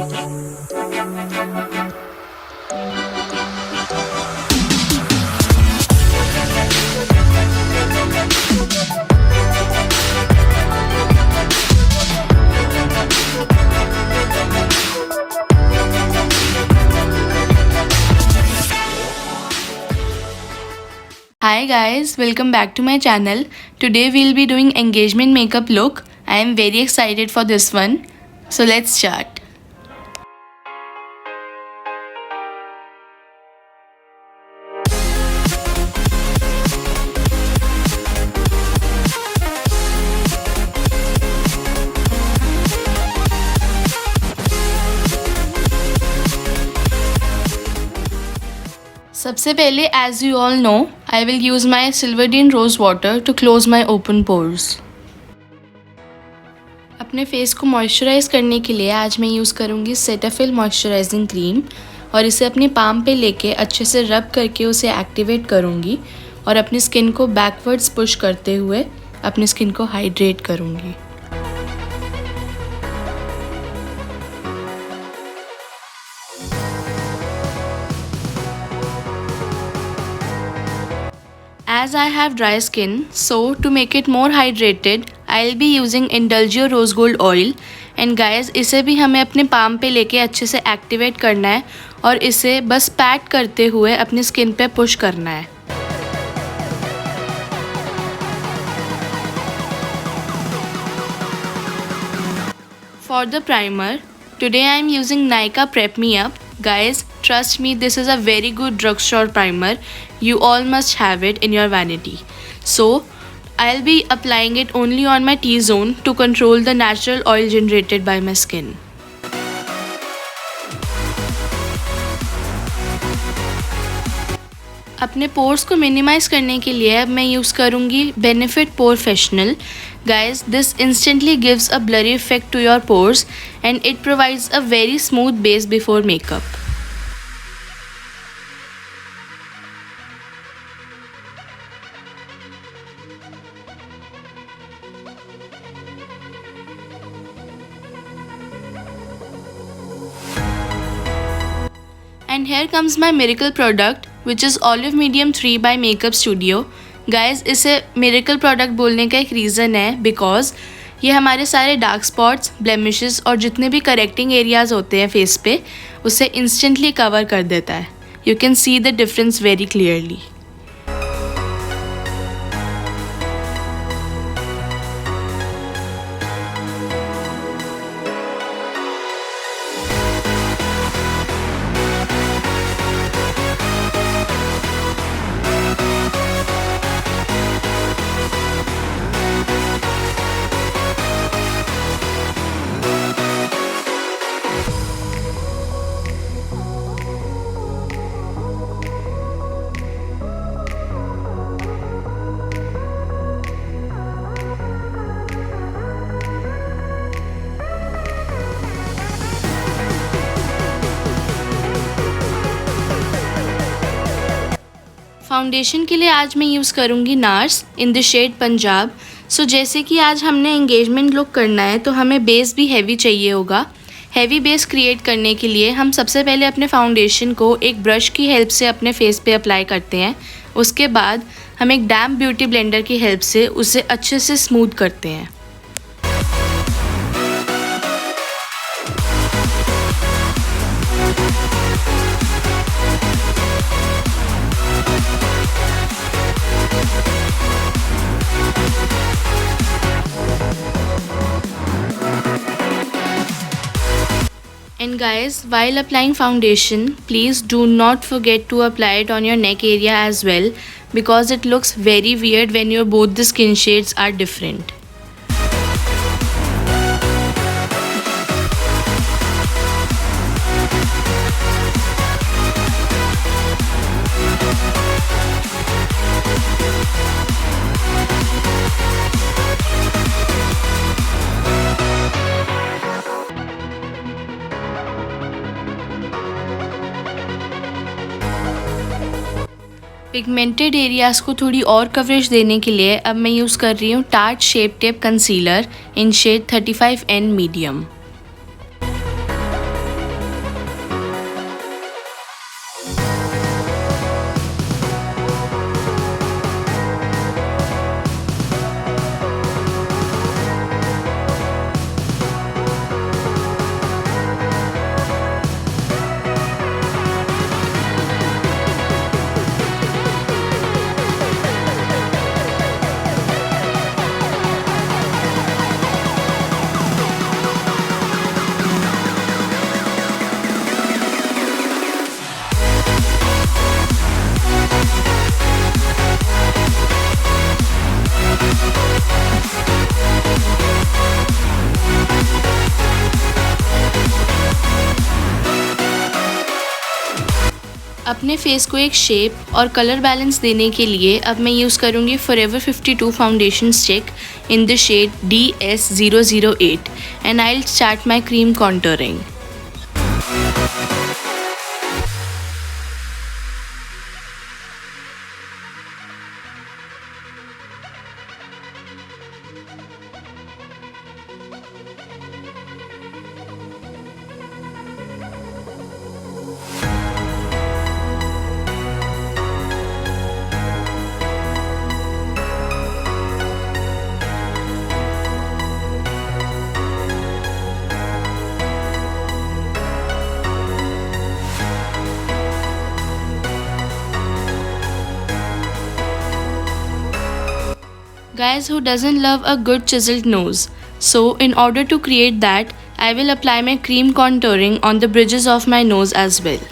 Hi guys, welcome back to my channel. Today we'll be doing engagement makeup look. I am very excited for this one. So let's start. सबसे पहले as you all know, I will use my Silverdene rose water to close my open pores. अपने face को moisturise करने के लिए आज मैं use करूँगी सेटाफिल मॉइस्चराइजिंग क्रीम और इसे अपनी पाम पे लेके अच्छे से रब करके उसे एक्टिवेट करूँगी और अपनी स्किन को बैकवर्ड्स पुश करते हुए अपनी स्किन को हाइड्रेट करूँगी. As I have dry skin, so to make it more hydrated, I'll be using Indulgio Rose Gold Oil. And guys, इसे भी हमें अपने पाम पे लेके अच्छे से एक्टिवेट करना है और इसे बस पैट करते हुए अपनी स्किन पे पुश करना है. For the primer, today I am using Nykaa Prep Me Up. Guys, trust me, this is a very good drugstore primer. You all must have it in your vanity. So, I'll be applying it only on my T-zone to control the natural oil generated by my skin. अपने pores को minimise करने के लिए अब मैं use करूँगी benefit पोरफेशनल. Guys, this instantly gives a blurry effect to your pores and it provides a very smooth base before makeup. And here comes my miracle product which is Olive Medium 3 by Makeup Studio. Guys, इसे miracle product बोलने का एक reason है because ये हमारे सारे dark spots, blemishes और जितने भी करेक्टिंग एरियाज़ होते हैं फेस पे उसे इंस्टेंटली कवर कर देता है. You can see the difference very clearly. Foundation के लिए आज मैं यूज़ करूँगी NARS in the shade Punjab. So जैसे कि आज हमने एंगेजमेंट लुक करना है तो हमें बेस भी हैवी चाहिए होगा. हैवी बेस क्रिएट करने के लिए हम सबसे पहले अपने फाउंडेशन को एक ब्रश की हेल्प से अपने फेस पे अप्लाई करते हैं. उसके बाद हम एक डैम्प ब्यूटी ब्लेंडर की हेल्प से उसे अच्छे से स्मूथ करते हैं. And guys, while applying foundation, please do not forget to apply it on your neck area as well because it looks very weird when your both the skin shades are different. Pigmented areas को थोड़ी और coverage देने के लिए अब मैं use कर रही हूँ tarte shape tape concealer in shade 35N medium. अपने फेस को एक शेप और कलर बैलेंस देने के लिए अब मैं यूज़ करूँगी forever 52 foundation stick in the shade DS008 and I will start my cream contouring. Guys, who doesn't love a good chiseled nose? So, in order to create that, I will apply my cream contouring on the bridges of my nose as well.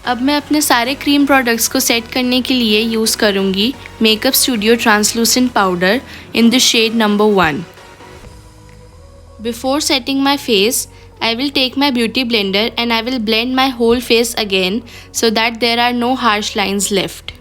अब मैं अपने सारे cream products को set करने के लिए use करूँगी makeup studio translucent powder in the shade number 1। Before setting my face, I will take my beauty blender and I will blend my whole face again so that there are no harsh lines left.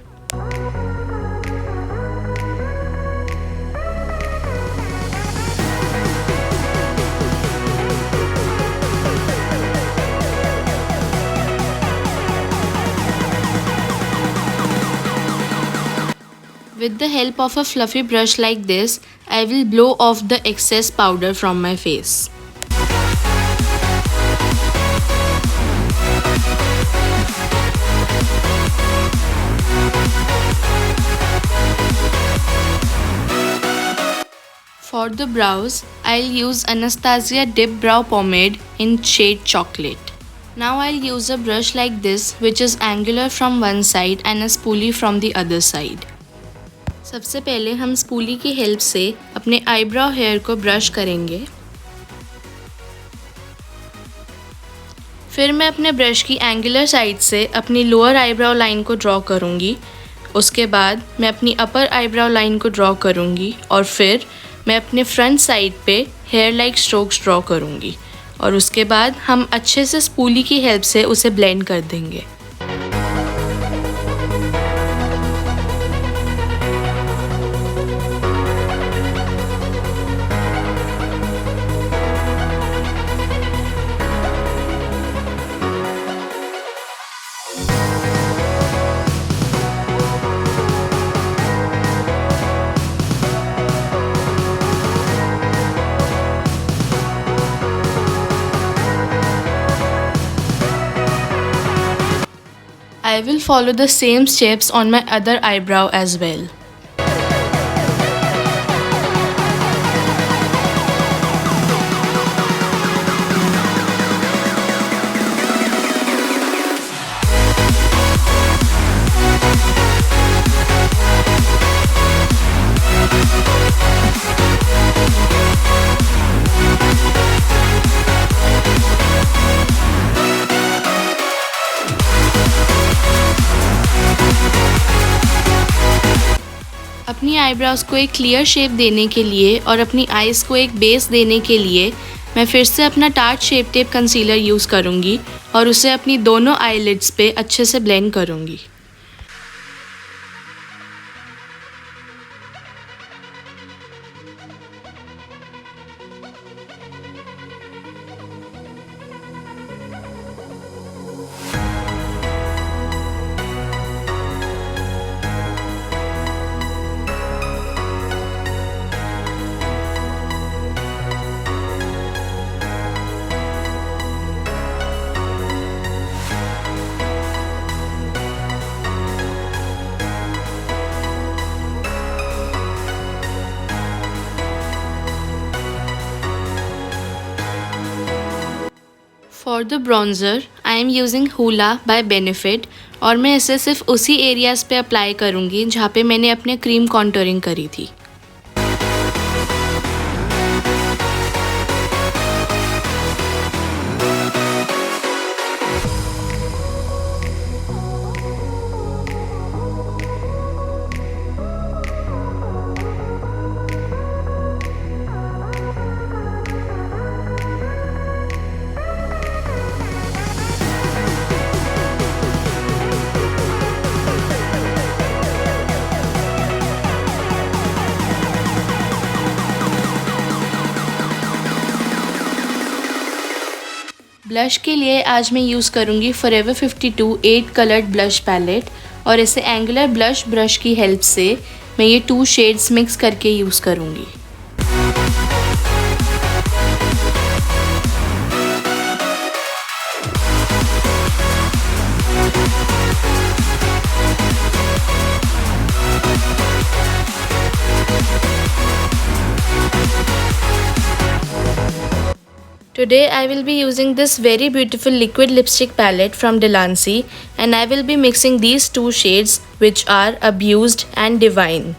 With the help of a fluffy brush like this, I will blow off the excess powder from my face. For the brows, I'll use Anastasia Dip Brow Pomade in shade Chocolate. Now I'll use a brush like this which is angular from one side and a spoolie from the other side. सबसे पहले हम spoolie की help से अपने eyebrow hair को brush करेंगे। फिर मैं अपने ब्रश की एंगुलर साइड से अपनी लोअर आईब्रो लाइन को ड्रॉ करूँगी। उसके बाद मैं अपनी अपर आईब्रो लाइन को ड्रॉ करूँगी और फिर मैं अपने फ्रंट साइड पे हेयर लाइक स्ट्रोक्स ड्रॉ करूँगी और उसके बाद हम अच्छे से स्पूली की हेल्प से उसे ब्लेंड कर देंगे। I will follow the same steps on my other eyebrow as well. अपनी आईब्रोज को एक क्लियर शेप देने के लिए और अपनी आईज़ को एक बेस देने के लिए मैं फिर से अपना tart shape tape concealer use करूँगी और उसे अपनी दोनों आईलिड्स पे अच्छे से ब्लेंड करूँगी। For the bronzer I am using Hoola by Benefit और मैं इसे सिर्फ उसी एरियाज़ पे अप्लाई करूँगी जहाँ पे मैंने अपने क्रीम कॉन्टोरिंग करी थी। ब्लश के लिए आज मैं यूज़ करूँगी फॉरएवर 52 8 कलर्ड ब्लश पैलेट और इसे एंगुलर ब्लश ब्रश की हेल्प से मैं ये 2 शेड्स मिक्स करके यूज़ करूँगी। Today I will be using this very beautiful liquid lipstick palette from Delancey and I will be mixing these 2 shades which are Abused and Divine.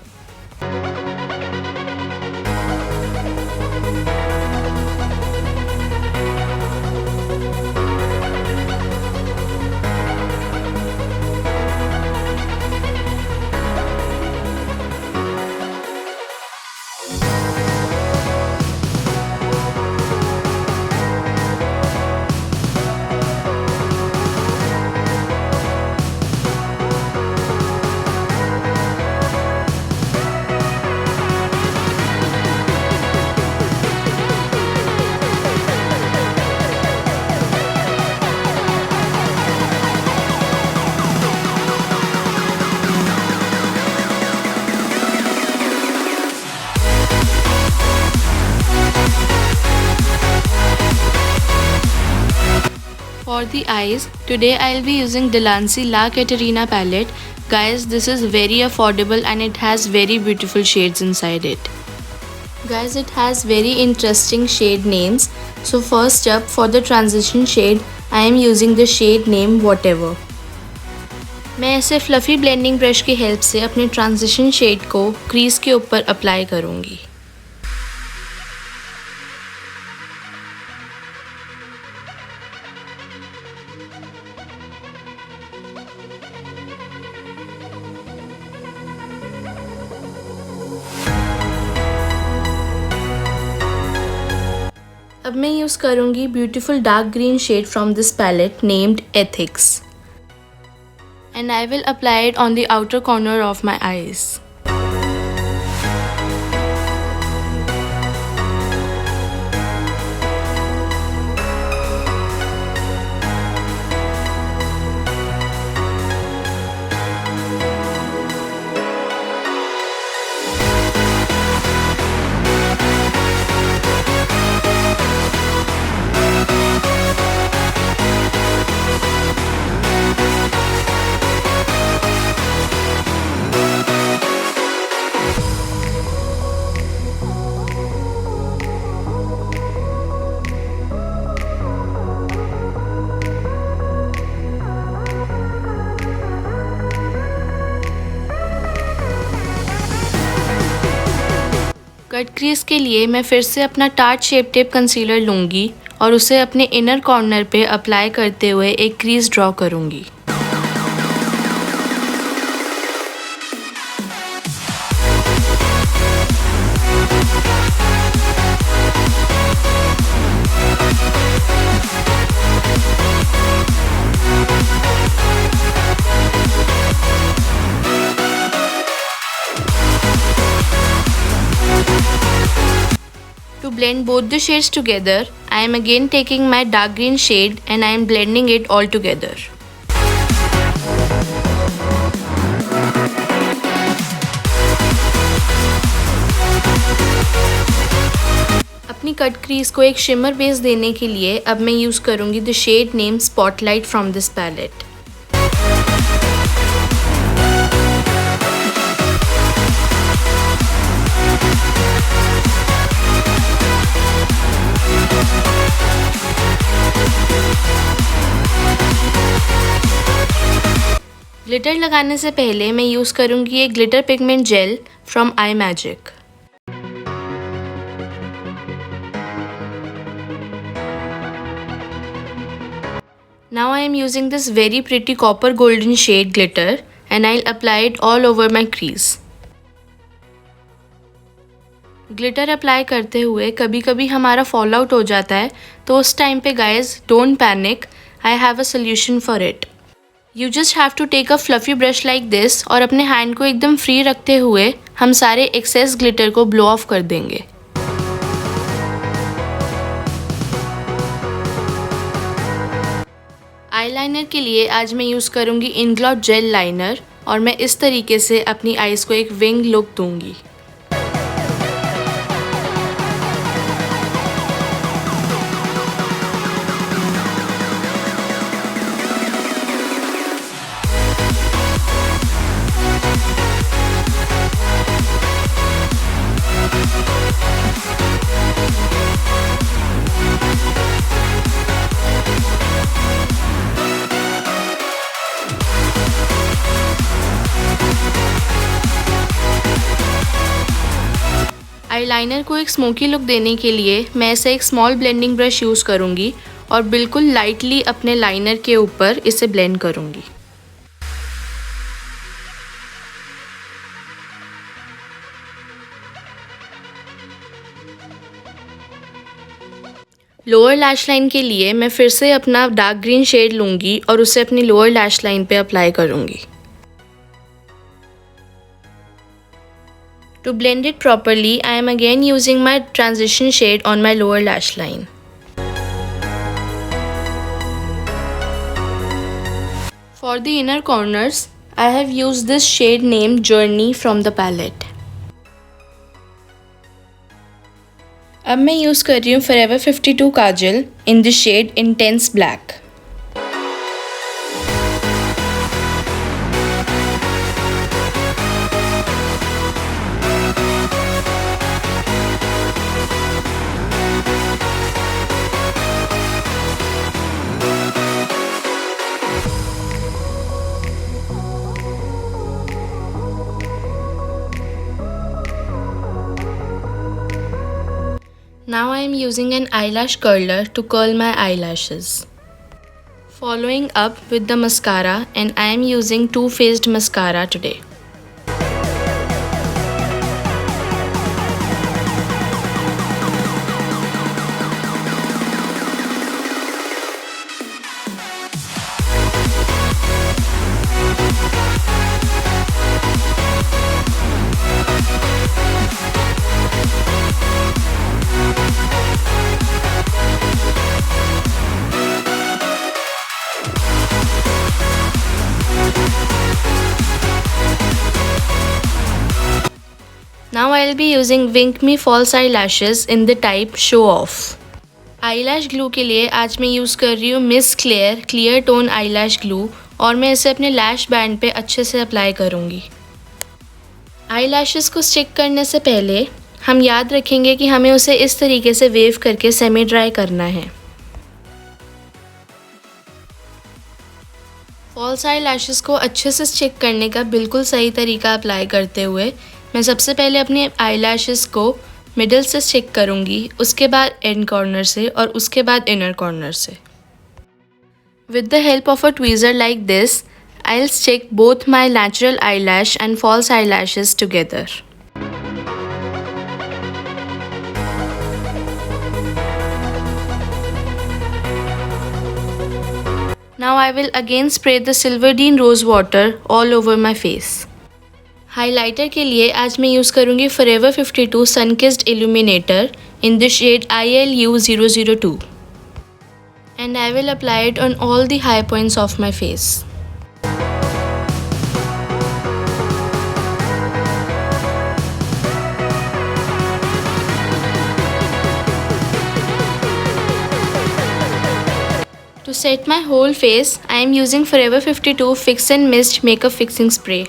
For the eyes, today I'll be using Delancey La Caterina palette. Guys, this is very affordable and it has very beautiful shades inside it. Guys, it has very interesting shade names. So first up, for the transition shade, I am using the shade name Whatever. मैं ऐसे fluffy blending brush की help से अपने transition shade को crease के ऊपर apply करूँगी। अब मैं यूज़ करूँगी beautiful dark green shade from this palette named ethics and I will apply it on the outer corner of my eyes. Cut crease के लिए मैं फिर से अपना टार्ट शेप टेप कंसीलर लूँगी और उसे अपने इनर कॉर्नर पे अप्लाई करते हुए एक क्रीज ड्रॉ करूँगी। To blend both the shades together, I am again taking my dark green shade and I am blending it all together. अपनी कट क्रीज को एक शिमर बेस देने के लिए अब मैं यूज़ करूँगी the shade name spotlight from this palette. Glitter लगाने से पहले मैं यूज़ करूँगी एक glitter pigment gel from eye magic. Now I am using this very pretty copper golden shade glitter and I'll apply it all over my crease. Glitter apply करते हुए कभी कभी हमारा फॉल आउट हो जाता है, तो उस टाइम पे guys don't panic, I have a solution for it. You just have to take a fluffy brush like this और अपने हैंड को एकदम फ्री रखते हुए हम सारे एक्सेस ग्लिटर को ब्लो ऑफ कर देंगे। आईलाइनर के लिए आज मैं यूज़ करूँगी इंग्लॉट जेल लाइनर और मैं इस तरीके से अपनी आईज़ को एक विंग लुक दूँगी। आईलाइनर को एक स्मोकी लुक देने के लिए मैं ऐसे एक स्मॉल ब्लेंडिंग ब्रश यूज़ करूँगी और बिल्कुल लाइटली अपने लाइनर के ऊपर इसे ब्लेंड करूँगी। लोअर लैश लाइन के लिए मैं फिर से अपना डार्क ग्रीन शेड लूँगी और उसे अपनी लोअर लैश लाइन पे अप्लाई करूँगी। To blend it properly, I am again using my transition shade on my lower lash line. For the inner corners, I have used this shade named Journey from the palette. अब मैं use कर रही हूँ Forever 52 Kajal in the shade Intense Black. Now I am using an eyelash curler to curl my eyelashes. Following up with the mascara, and I am using Too Faced mascara today. Now I'll be using Wink Me false eyelashes in the type Show Off. eyelash glue के लिए आज मैं use कर रही हूँ miss clear clear tone eyelash glue और मैं इसे अपने लैश बैंड पे अच्छे से अप्लाई करूँगी। eyelashes को स्टिक करने से पहले हम याद रखेंगे कि हमें उसे इस तरीके से वेव करके सेमी ड्राई करना है। फॉल्स eyelashes को अच्छे से स्टिक करने का बिल्कुल सही तरीका अप्लाई करते हुए मैं सबसे पहले अपने eyelashes को मिडल से स्टिक करूँगी, उसके बाद एंड कॉर्नर से और उसके बाद इनर कॉर्नर से। With the help of a tweezer like this, I'll stick both my natural eyelash and false eyelashes together. Now I will again spray the Silverdene rose water all over my face. Highlighter के लिए आज मैं use करूँगी Forever 52 Sunkissed Illuminator in the shade ILU002 and I will apply it on all the high points of my face. To set my whole face, I am using Forever 52 Fix and Mist Makeup Fixing Spray.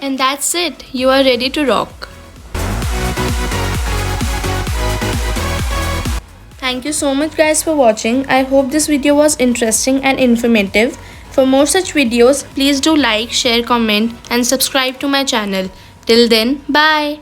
And that's it, you are ready to rock. Thank you so much guys for watching. I hope this video was interesting and informative. For more such videos, please do like, share, comment and subscribe to my channel. Till then, bye.